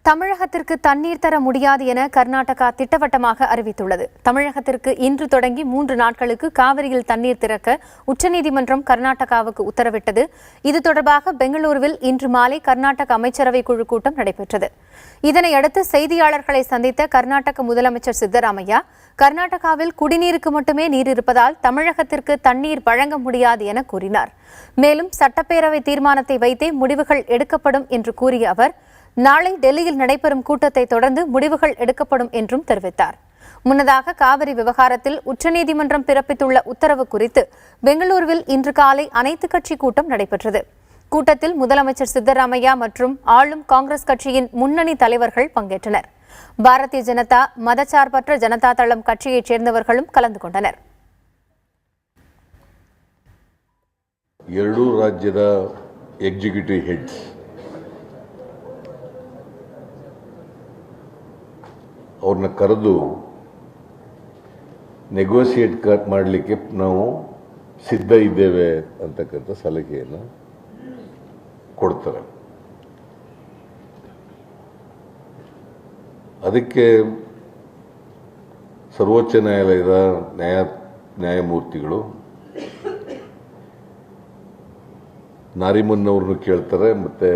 தமிழகத்திற்கு தண்ணீர் தர முடியாது என கர்நாடகா திட்டவட்டமாக அறிவித்துள்ளது. தமிழகத்திற்கு இன்று தொடங்கி 3 நாட்களுக்கு காவிரியில் தண்ணீர் திறக்க உச்சநீதிமன்றம் கர்நாடகாவுக்கு உத்தரவிட்டது. இது தொடர்பாக பெங்களூருவில் இன்று மாலை கர்நாடக அமைச்சரவை குழு கூட்டம் நடைபெற்றது. இதனையடுத்து செய்தியாளர்களை சந்தித்த கர்நாடக முதலமைச்சர் சித்தராமையா, கர்நாடகாவில் குடிநீருக்கு மட்டுமே நீர் இருப்பதால் தமிழகத்திற்கு தண்ணீர் வழங்க முடியாது என கூறினார். மேலும் சட்டப்பேரவை தீர்மானத்தை வைத்தே முடிவுகள் எடுக்கப்படும் என்று கூறிய அவர், நாளை டெல்லியில் நடைபெறும் கூட்டத்தை தொடர்ந்து முடிவுகள் எடுக்கப்படும் என்றும் தெரிவித்தார். முன்னதாக காவிரி விவகாரத்தில் உச்சநீதிமன்றம் பிறப்பித்துள்ள உத்தரவு குறித்து பெங்களூருவில் இன்று காலை அனைத்துக் கட்சி கூட்டம் நடைபெற்றது. கூட்டத்தில் முதலமைச்சர் சித்தராமையா மற்றும் ஆளும் காங்கிரஸ் கட்சியின் முன்னணி தலைவர்கள் பங்கேற்றனர். பாரதிய ஜனதா, மதச்சார்பற்ற ஜனதா தளம் கட்சியைச் சேர்ந்தவர்களும் கலந்து கொண்டனர். ಎರಡೂ ರಾಜ್ಯದ ಎಕ್ಸಿಕ್ಯೂಟಿವ್ ಹೆಡ್ಸ್ ಅವ್ರನ್ನ ಕರೆದು ನೆಗೋಸಿಯೇಟ್ ಮಾಡಲಿಕ್ಕೆ ನಾವು ಸಿದ್ಧ ಇದ್ದೇವೆ ಅಂತಕ್ಕಂಥ ಸಲಹೆಯನ್ನು ಕೊಡ್ತಾರೆ. ಅದಕ್ಕೆ ಸರ್ವೋಚ್ಚ ನ್ಯಾಯಾಲಯದ ನ್ಯಾಯಮೂರ್ತಿಗಳು ನಾರಿಮನ್ ಅವ್ರನ್ನು ಕೇಳ್ತಾರೆ, ಮತ್ತು